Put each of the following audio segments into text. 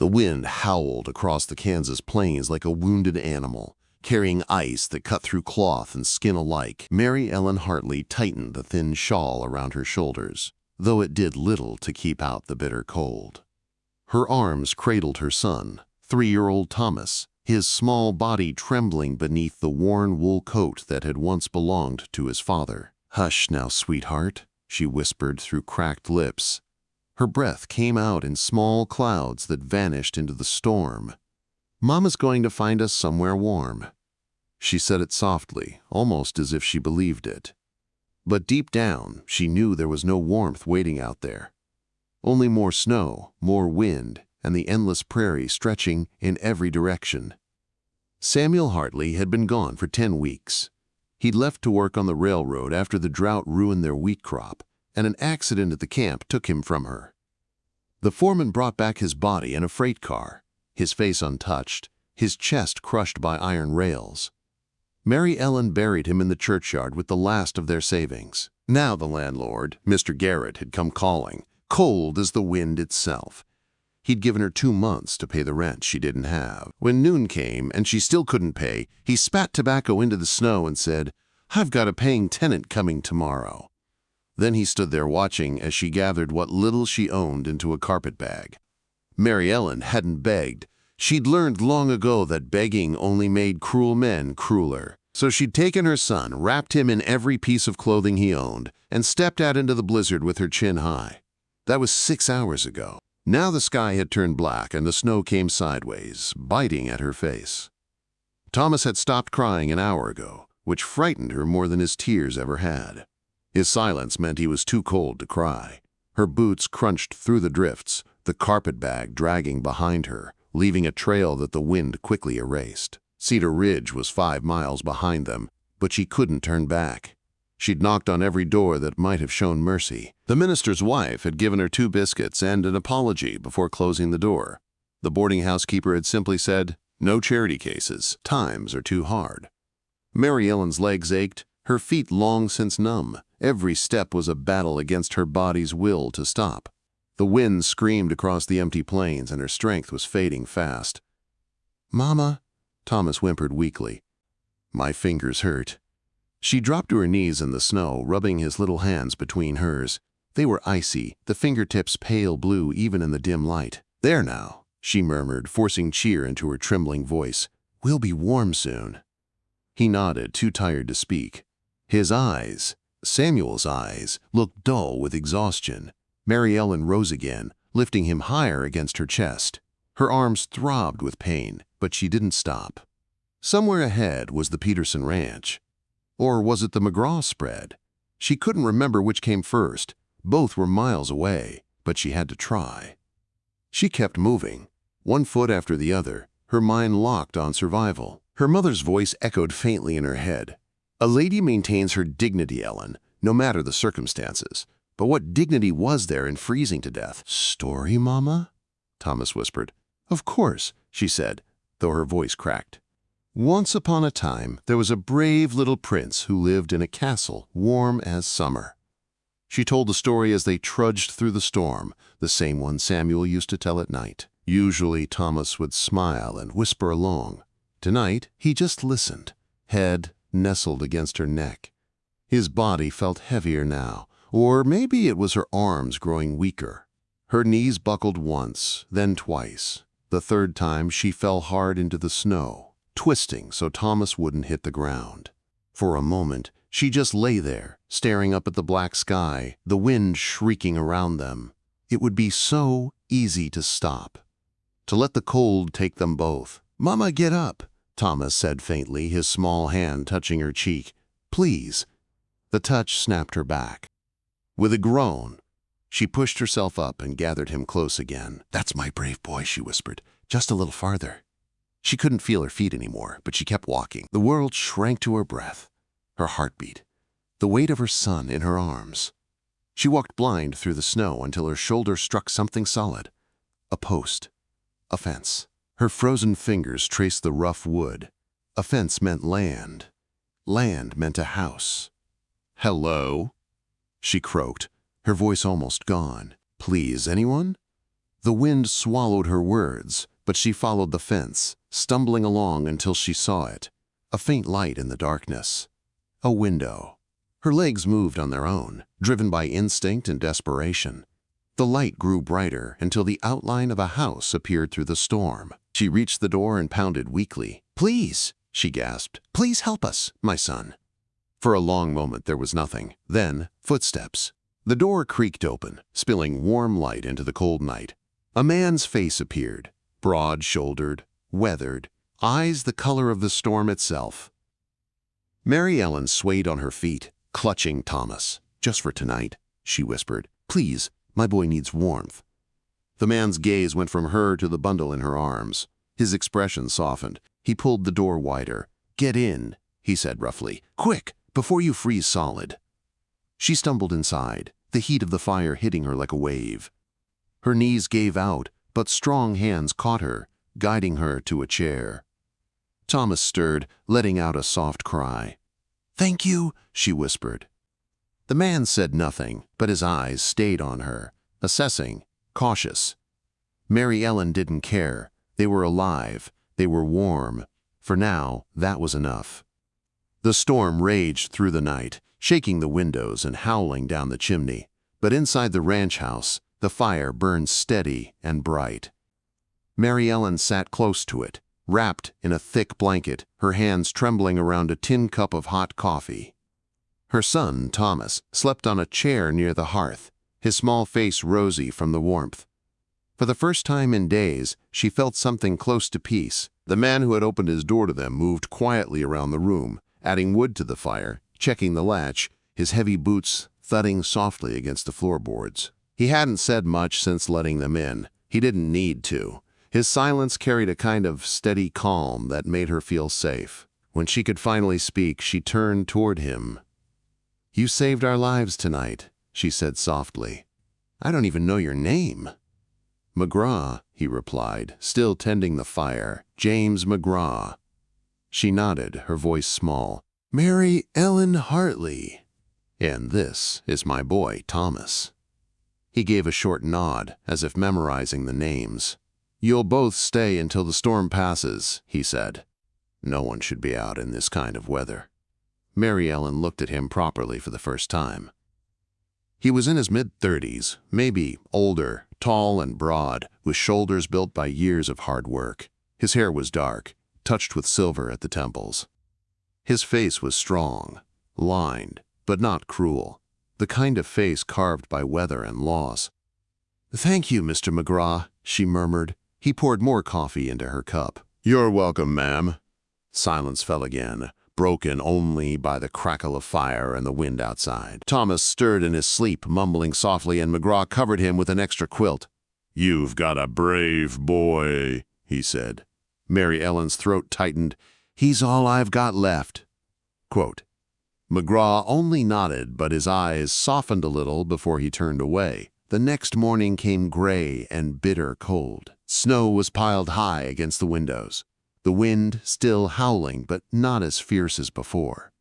The wind howled across the Kansas plains like a wounded animal, carrying ice that cut through cloth and skin alike. Mary Ellen Hartley tightened the thin shawl around her shoulders, though it did little to keep out the bitter cold. Her arms cradled her son, 3-year-old Thomas, his small body trembling beneath the worn wool coat that had once belonged to his father. "Hush now, sweetheart," she whispered through cracked lips. Her breath came out in small clouds that vanished into the storm. "Mama's going to find us somewhere warm." She said it softly, almost as if she believed it. But deep down, she knew there was no warmth waiting out there. Only more snow, more wind, and the endless prairie stretching in every direction. Samuel Hartley had been gone for 10 weeks. He'd left to work on the railroad after the drought ruined their wheat crop, and an accident at the camp took him from her. The foreman brought back his body in a freight car, his face untouched, his chest crushed by iron rails. Mary Ellen buried him in the churchyard with the last of their savings. Now the landlord, Mr. Garrett, had come calling, cold as the wind itself. He'd given her 2 months to pay the rent she didn't have. When noon came and she still couldn't pay, he spat tobacco into the snow and said, "I've got a paying tenant coming tomorrow." Then he stood there watching as she gathered what little she owned into a carpet bag. Mary Ellen hadn't begged. She'd learned long ago that begging only made cruel men crueler. So she'd taken her son, wrapped him in every piece of clothing he owned, and stepped out into the blizzard with her chin high. That was 6 hours ago. Now the sky had turned black and the snow came sideways, biting at her face. Thomas had stopped crying an hour ago, which frightened her more than his tears ever had. His silence meant he was too cold to cry. Her boots crunched through the drifts, the carpet bag dragging behind her, leaving a trail that the wind quickly erased. Cedar Ridge was 5 miles behind them, but she couldn't turn back. She'd knocked on every door that might have shown mercy. The minister's wife had given her 2 biscuits and an apology before closing the door. The boarding house keeper had simply said, "No charity cases. Times are too hard." Mary Ellen's legs ached, her feet long since numb. Every step was a battle against her body's will to stop. The wind screamed across the empty plains and her strength was fading fast. "Mama," Thomas whimpered weakly. "My fingers hurt." She dropped to her knees in the snow, rubbing his little hands between hers. They were icy, the fingertips pale blue even in the dim light. "There now," she murmured, forcing cheer into her trembling voice. "We'll be warm soon." He nodded, too tired to speak. His eyes, Samuel's eyes, looked dull with exhaustion. Mary Ellen rose again, lifting him higher against her chest. Her arms throbbed with pain, but she didn't stop. Somewhere ahead was the Peterson Ranch. Or was it the McGra spread? She couldn't remember which came first. Both were miles away, but she had to try. She kept moving, one foot after the other, her mind locked on survival. Her mother's voice echoed faintly in her head. "A lady maintains her dignity, Ellen, no matter the circumstances. But what dignity was there in freezing to death?" "Story, Mama?" Thomas whispered. "Of course," she said, though her voice cracked. "Once upon a time, there was a brave little prince who lived in a castle warm as summer." She told the story as they trudged through the storm, the same one Samuel used to tell at night. Usually Thomas would smile and whisper along. Tonight, he just listened, head nestled against her neck. His body felt heavier now, or maybe it was her arms growing weaker. Her knees buckled once, then twice. The third time she fell hard into the snow, twisting so Thomas wouldn't hit the ground. For a moment, she just lay there, staring up at the black sky, the wind shrieking around them. It would be so easy to stop, to let the cold take them both. "Mama, get up," Thomas said faintly, his small hand touching her cheek. "Please." The touch snapped her back. With a groan, she pushed herself up and gathered him close again. "That's my brave boy," she whispered. "Just a little farther." She couldn't feel her feet anymore, but she kept walking. The world shrank to her breath, her heartbeat, the weight of her son in her arms. She walked blind through the snow until her shoulder struck something solid. A post. A fence. Her frozen fingers traced the rough wood. A fence meant land. Land meant a house. "Hello?" she croaked, her voice almost gone. "Please, anyone?" The wind swallowed her words, but she followed the fence, stumbling along until she saw it. A faint light in the darkness. A window. Her legs moved on their own, driven by instinct and desperation. The light grew brighter until the outline of a house appeared through the storm. She reached the door and pounded weakly. "Please," she gasped. "Please help us, my son." For a long moment there was nothing. Then, footsteps. The door creaked open, spilling warm light into the cold night. A man's face appeared, broad-shouldered, weathered, eyes the color of the storm itself. Mary Ellen swayed on her feet, clutching Thomas. "Just for tonight," she whispered. "Please, my boy needs warmth." The man's gaze went from her to the bundle in her arms. His expression softened. He pulled the door wider. "Get in," he said roughly. "Quick, before you freeze solid." She stumbled inside, the heat of the fire hitting her like a wave. Her knees gave out, but strong hands caught her, guiding her to a chair. Thomas stirred, letting out a soft cry. "Thank you," she whispered. The man said nothing, but his eyes stayed on her, assessing, cautious. Mary Ellen didn't care. They were alive. They were warm. For now, that was enough. The storm raged through the night, shaking the windows and howling down the chimney. But inside the ranch house, the fire burned steady and bright. Mary Ellen sat close to it, wrapped in a thick blanket, her hands trembling around a tin cup of hot coffee. Her son, Thomas, slept on a chair near the hearth, his small face rosy from the warmth. For the first time in days, she felt something close to peace. The man who had opened his door to them moved quietly around the room, adding wood to the fire, checking the latch, his heavy boots thudding softly against the floorboards. He hadn't said much since letting them in. He didn't need to. His silence carried a kind of steady calm that made her feel safe. When she could finally speak, she turned toward him. "You saved our lives tonight," she said softly. "I don't even know your name." "McGra," he replied, still tending the fire. "James McGra." She nodded, her voice small. "Mary Ellen Hartley. And this is my boy, Thomas." He gave a short nod, as if memorizing the names. "You'll both stay until the storm passes," he said. "No one should be out in this kind of weather." Mary Ellen looked at him properly for the first time. He was in his mid-30s, maybe older, tall and broad, with shoulders built by years of hard work. His hair was dark, touched with silver at the temples. His face was strong, lined, but not cruel, the kind of face carved by weather and loss. "Thank you, Mr. McGra," she murmured. He poured more coffee into her cup. "You're welcome, ma'am." Silence fell again, broken only by the crackle of fire and the wind outside. Thomas stirred in his sleep, mumbling softly, and McGra covered him with an extra quilt. "You've got a brave boy," he said. Mary Ellen's throat tightened. "He's all I've got left." Quote. McGra only nodded, but his eyes softened a little before he turned away. The next morning came gray and bitter cold. Snow was piled high against the windows. The wind still howling, but not as fierce as before.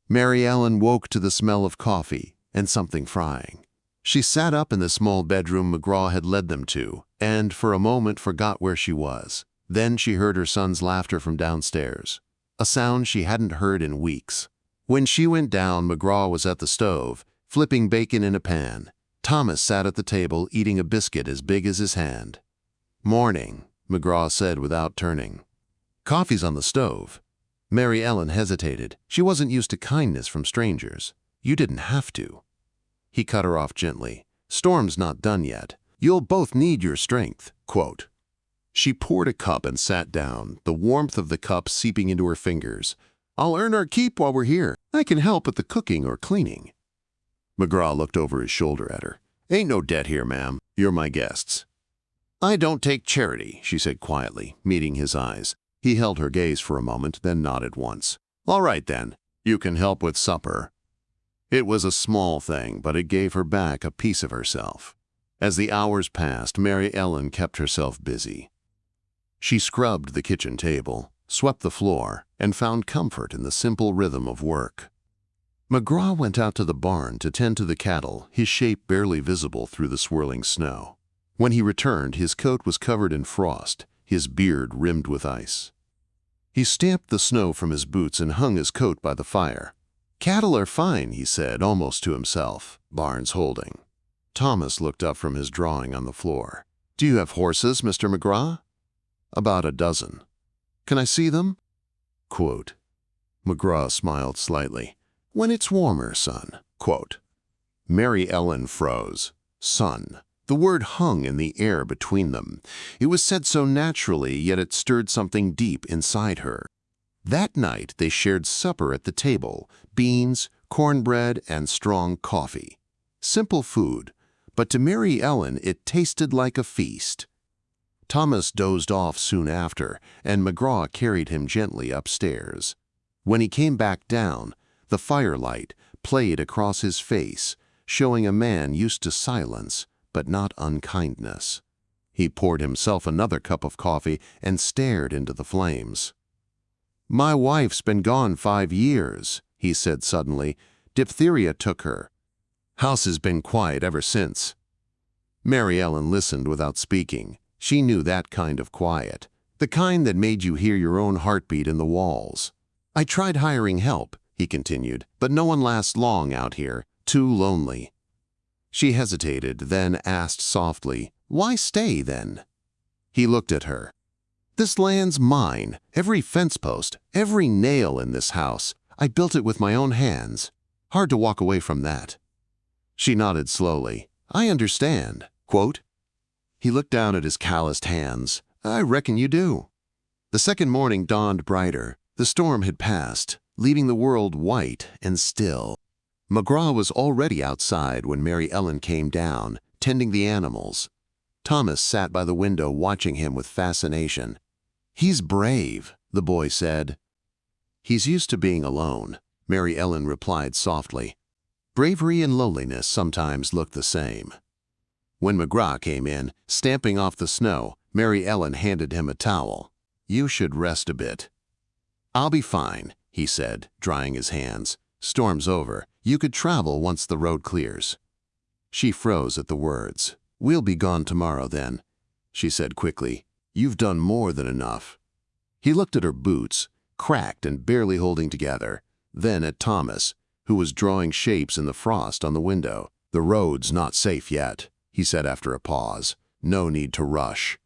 Mary Ellen woke to the smell of coffee and something frying. She sat up in the small bedroom McGra had led them to, and for a moment forgot where she was. Then she heard her son's laughter from downstairs, a sound she hadn't heard in weeks. When she went down, McGra was at the stove, flipping bacon in a pan. Thomas sat at the table, eating a biscuit as big as his hand. "Morning," McGra said without turning. "Coffee's on the stove." Mary Ellen hesitated. She wasn't used to kindness from strangers. "You didn't have to." He cut her off gently. "Storm's not done yet. You'll both need your strength." Quote. She poured a cup and sat down, the warmth of the cup seeping into her fingers. "I'll earn our keep while we're here. I can help with the cooking or cleaning." McGra looked over his shoulder at her. "Ain't no debt here, ma'am. You're my guests." "I don't take charity," she said quietly, meeting his eyes. He held her gaze for a moment, then nodded once. "All right, then. You can help with supper." It was a small thing, but it gave her back a piece of herself. As the hours passed, Mary Ellen kept herself busy. She scrubbed the kitchen table, swept the floor, and found comfort in the simple rhythm of work. McGra went out to the barn to tend to the cattle, his shape barely visible through the swirling snow. When he returned, his coat was covered in frost, his beard rimmed with ice. He stamped the snow from his boots and hung his coat by the fire. "Cattle are fine," he said, almost to himself, Barnes holding. Thomas looked up from his drawing on the floor. "Do you have horses, Mr. McGra?" "About a dozen." "Can I see them?" Quote. McGra smiled slightly. "When it's warmer, son." Quote. Mary Ellen froze. Son. The word hung in the air between them. It was said so naturally, yet it stirred something deep inside her. That night they shared supper at the table, beans, cornbread, and strong coffee. Simple food, but to Mary Ellen it tasted like a feast. Thomas dozed off soon after, and McGra carried him gently upstairs. When he came back down, the firelight played across his face, showing a man used to silence, but not unkindness. He poured himself another cup of coffee and stared into the flames. "My wife's been gone 5 years," he said suddenly. "Diphtheria took her. House has been quiet ever since." Mary Ellen listened without speaking. She knew that kind of quiet, the kind that made you hear your own heartbeat in the walls. "I tried hiring help," he continued, "but no one lasts long out here. Too lonely." She hesitated, then asked softly, "Why stay, then?" He looked at her. "This land's mine, every fence post, every nail in this house. I built it with my own hands. Hard to walk away from that." She nodded slowly. "I understand." Quote. He looked down at his calloused hands. "I reckon you do." The second morning dawned brighter. The storm had passed, leaving the world white and still. McGra was already outside when Mary Ellen came down, tending the animals. Thomas sat by the window watching him with fascination. "He's brave," the boy said. "He's used to being alone," Mary Ellen replied softly. Bravery and loneliness sometimes look the same. When McGra came in, stamping off the snow, Mary Ellen handed him a towel. "You should rest a bit." "I'll be fine," he said, drying his hands. "Storm's over. You could travel once the road clears." She froze at the words. "We'll be gone tomorrow then," she said quickly. "You've done more than enough." He looked at her boots, cracked and barely holding together, then at Thomas, who was drawing shapes in the frost on the window. "The road's not safe yet," he said after a pause. "No need to rush."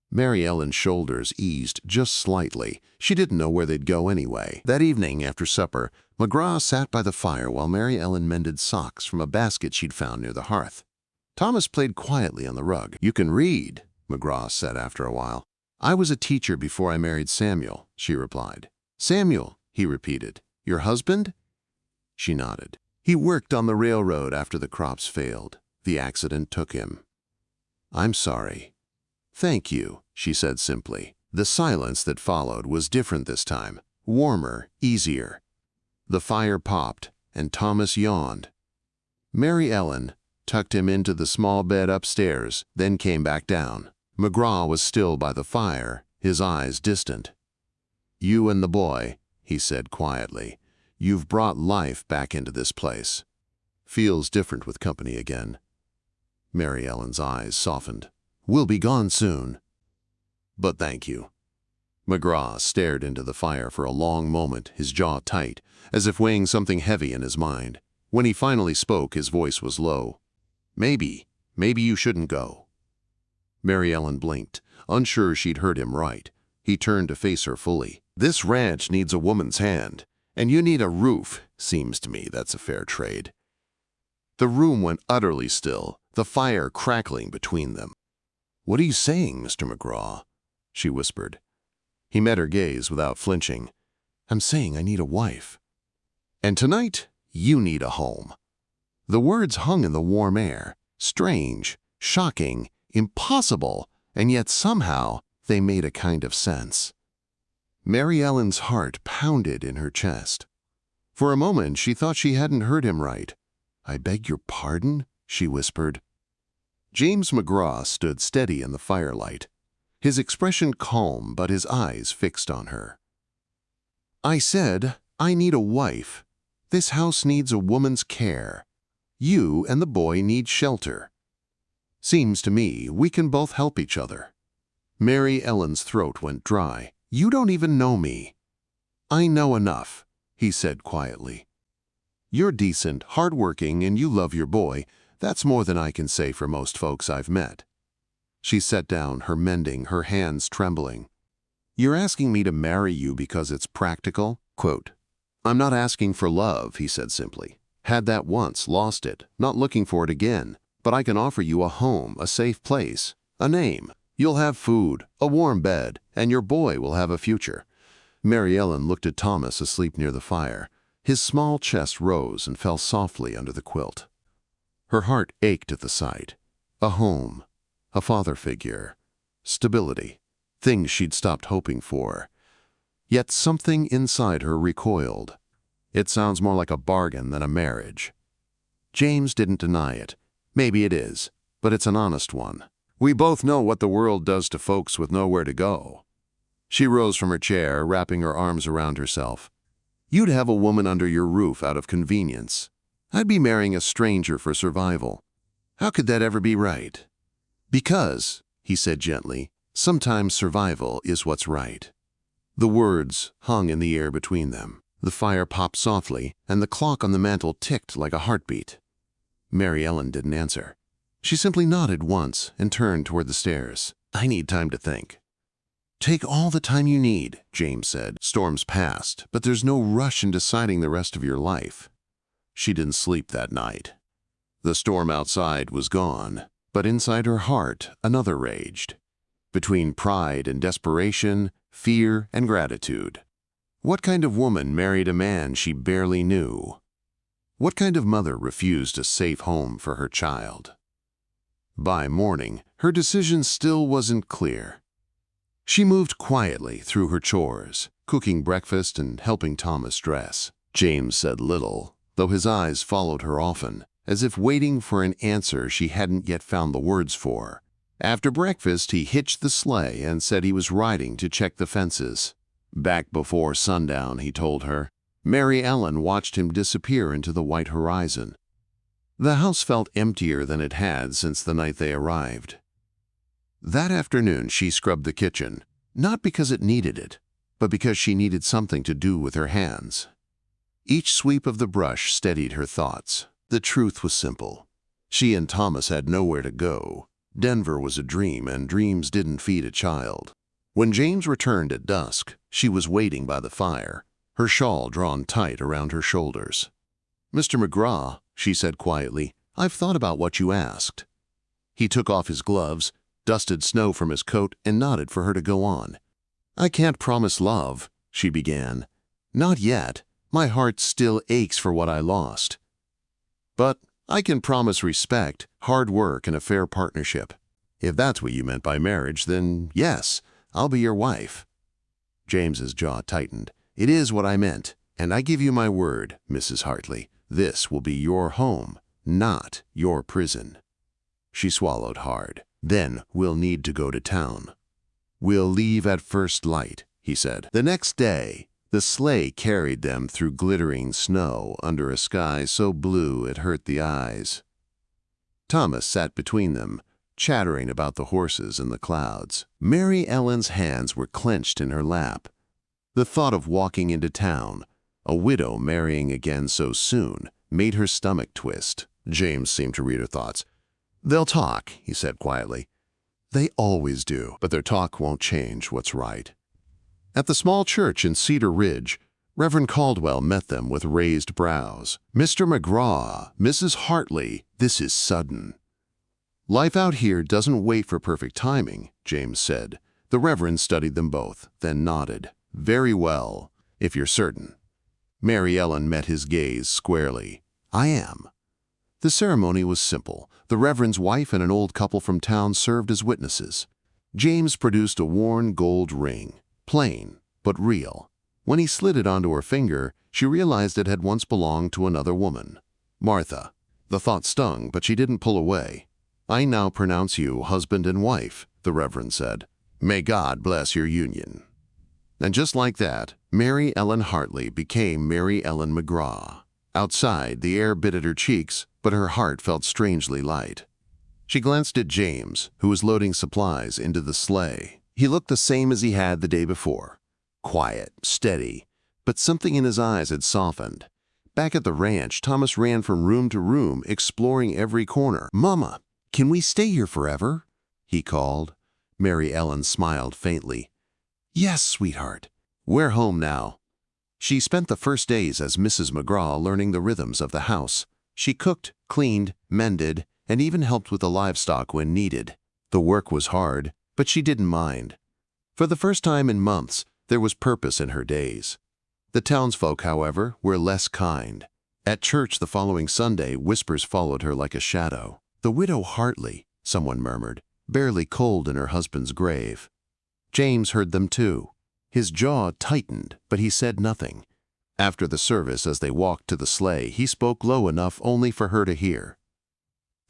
Mary Ellen's shoulders eased just slightly. She didn't know where they'd go anyway. That evening, after supper, McGra sat by the fire while Mary Ellen mended socks from a basket she'd found near the hearth. Thomas played quietly on the rug. "You can read," McGra said after a while. "I was a teacher before I married Samuel," she replied. "Samuel," he repeated. "Your husband?" She nodded. "He worked on the railroad after the crops failed. The accident took him." "I'm sorry." "Thank you," she said simply. The silence that followed was different this time, warmer, easier. The fire popped, and Thomas yawned. Mary Ellen tucked him into the small bed upstairs, then came back down. McGra was still by the fire, his eyes distant. "You and the boy," he said quietly. "You've brought life back into this place. Feels different with company again." Mary Ellen's eyes softened. "We'll be gone soon." "But thank you." McGra stared into the fire for a long moment, his jaw tight, as if weighing something heavy in his mind. When he finally spoke, his voice was low. Maybe you shouldn't go." Mary Ellen blinked, unsure she'd heard him right. He turned to face her fully. "This ranch needs a woman's hand, and you need a roof. Seems to me that's a fair trade." The room went utterly still, the fire crackling between them. "What are you saying, Mr. McGra?" she whispered. He met her gaze without flinching. "I'm saying I need a wife. And tonight, you need a home." The words hung in the warm air, strange, shocking, impossible, and yet somehow they made a kind of sense. Mary Ellen's heart pounded in her chest. For a moment she thought she hadn't heard him right. "I beg your pardon?" she whispered. James McGra stood steady in the firelight, his expression calm but his eyes fixed on her. "I said, I need a wife. This house needs a woman's care. You and the boy need shelter." Seems to me we can both help each other." Mary Ellen's throat went dry. "You don't even know me." "I know enough," he said quietly. "You're decent, hardworking, and you love your boy. That's more than I can say for most folks I've met." She sat down, her mending, her hands trembling. "You're asking me to marry you because it's practical?" Quote, "I'm not asking for love," he said simply. "Had that once, lost it, not looking for it again. But I can offer you a home, a safe place, a name. You'll have food, a warm bed, and your boy will have a future." Mary Ellen looked at Thomas asleep near the fire. His small chest rose and fell softly under the quilt. Her heart ached at the sight. A home, a father figure, stability, things she'd stopped hoping for. Yet something inside her recoiled. "It sounds more like a bargain than a marriage." James didn't deny it. "Maybe it is, but it's an honest one. We both know what the world does to folks with nowhere to go." She rose from her chair, wrapping her arms around herself. "You'd have a woman under your roof out of convenience. I'd be marrying a stranger for survival. How could that ever be right?" "Because," he said gently, "sometimes survival is what's right." The words hung in the air between them. The fire popped softly, and the clock on the mantel ticked like a heartbeat. Mary Ellen didn't answer. She simply nodded once and turned toward the stairs. "I need time to think." "Take all the time you need," James said. "Storms passed, but there's no rush in deciding the rest of your life." She didn't sleep that night. The storm outside was gone, but inside her heart another raged. Between pride and desperation, fear and gratitude. What kind of woman married a man she barely knew? What kind of mother refused a safe home for her child? By morning, her decision still wasn't clear. She moved quietly through her chores, cooking breakfast and helping Thomas dress. James said little, though his eyes followed her often, as if waiting for an answer she hadn't yet found the words for. After breakfast, he hitched the sleigh and said he was riding to check the fences. Back before sundown, he told her. Mary Ellen watched him disappear into the white horizon. The house felt emptier than it had since the night they arrived. That afternoon, she scrubbed the kitchen, not because it needed it, but because she needed something to do with her hands. Each sweep of the brush steadied her thoughts. The truth was simple. She and Thomas had nowhere to go. Denver was a dream, and dreams didn't feed a child. When James returned at dusk, she was waiting by the fire, her shawl drawn tight around her shoulders. "Mr. McGra," she said quietly, "I've thought about what you asked." He took off his gloves, dusted snow from his coat, and nodded for her to go on. "I can't promise love," she began. "Not yet. My heart still aches for what I lost. But I can promise respect, hard work, and a fair partnership. If that's what you meant by marriage, then yes, I'll be your wife." James's jaw tightened. "It is what I meant, and I give you my word, Mrs. Hartley, this will be your home, not your prison." She swallowed hard. "Then we'll need to go to town." "We'll leave at first light," he said. The next day, the sleigh carried them through glittering snow under a sky so blue it hurt the eyes. Thomas sat between them, chattering about the horses and the clouds. Mary Ellen's hands were clenched in her lap. The thought of walking into town, a widow marrying again so soon, made her stomach twist. James seemed to read her thoughts. "They'll talk," he said quietly. "They always do, but their talk won't change what's right." At the small church in Cedar Ridge, Reverend Caldwell met them with raised brows. "Mr. McGra, Mrs. Hartley, this is sudden." "Life out here doesn't wait for perfect timing," James said. The Reverend studied them both, then nodded. "Very well, if you're certain." Mary Ellen met his gaze squarely. "I am." The ceremony was simple. The Reverend's wife and an old couple from town served as witnesses. James produced a worn gold ring, plain but real. When he slid it onto her finger, she realized it had once belonged to another woman, Martha. The thought stung, but she didn't pull away. "I now pronounce you husband and wife," the Reverend said. "May God bless your union." And just like that, Mary Ellen Hartley became Mary Ellen McGra. Outside, the air bit at her cheeks, but her heart felt strangely light. She glanced at James, who was loading supplies into the sleigh. He looked the same as he had the day before. Quiet, steady, but something in his eyes had softened. Back at the ranch, Thomas ran from room to room, exploring every corner. "Mama, can we stay here forever?" he called. Mary Ellen smiled faintly. "Yes, sweetheart. We're home now." She spent the first days as Mrs. McGra learning the rhythms of the house. She cooked, cleaned, mended, and even helped with the livestock when needed. The work was hard, but she didn't mind. For the first time in months, there was purpose in her days. The townsfolk, however, were less kind. At church the following Sunday, whispers followed her like a shadow. "The widow Hartley," someone murmured, barely cold in her husband's grave. James heard them too. His jaw tightened, but he said nothing. After the service, as they walked to the sleigh, he spoke low enough only for her to hear.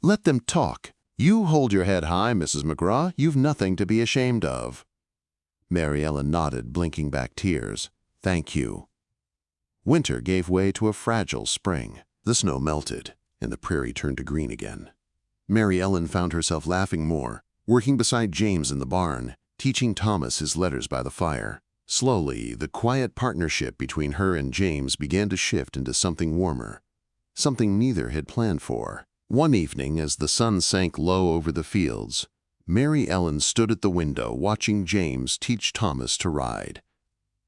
"Let them talk. You hold your head high, Mrs. McGra. You've nothing to be ashamed of." Mary Ellen nodded, blinking back tears. "Thank you." Winter gave way to a fragile spring. The snow melted, and the prairie turned to green again. Mary Ellen found herself laughing more, working beside James in the barn, teaching Thomas his letters by the fire. Slowly, the quiet partnership between her and James began to shift into something warmer, something neither had planned for. One evening, as the sun sank low over the fields, Mary Ellen stood at the window watching James teach Thomas to ride.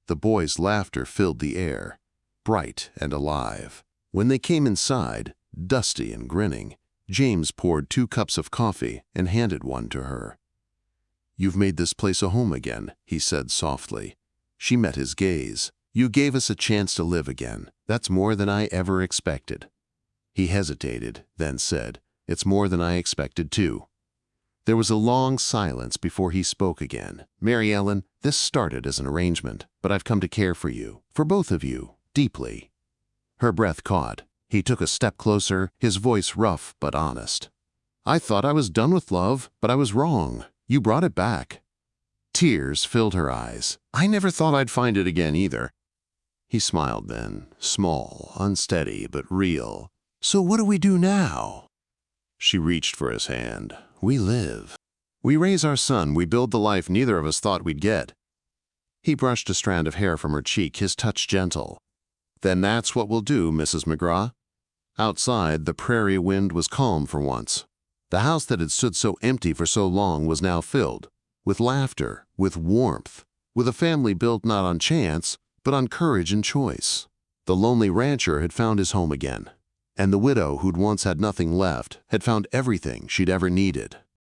The boy's laughter filled the air, bright and alive. When they came inside, dusty and grinning, James poured 2 cups of coffee and handed one to her. "You've made this place a home again," he said softly. She met his gaze. "You gave us a chance to live again. That's more than I ever expected." He hesitated, then said, "It's more than I expected too." There was a long silence before he spoke again. "Mary Ellen, this started as an arrangement, but I've come to care for you, for both of you, deeply." Her breath caught. He took a step closer, his voice rough but honest. "I thought I was done with love, but I was wrong. You brought it back." Tears filled her eyes. "I never thought I'd find it again either." He smiled then, small, unsteady, but real. "So what do we do now?" She reached for his hand. "We live. We raise our son. We build the life neither of us thought we'd get." He brushed a strand of hair from her cheek, his touch gentle. "Then that's what we'll do, Mrs. McGra." Outside, the prairie wind was calm for once. The house that had stood so empty for so long was now filled, with laughter, with warmth, with a family built not on chance, but on courage and choice. The lonely rancher had found his home again, and the widow who'd once had nothing left had found everything she'd ever needed.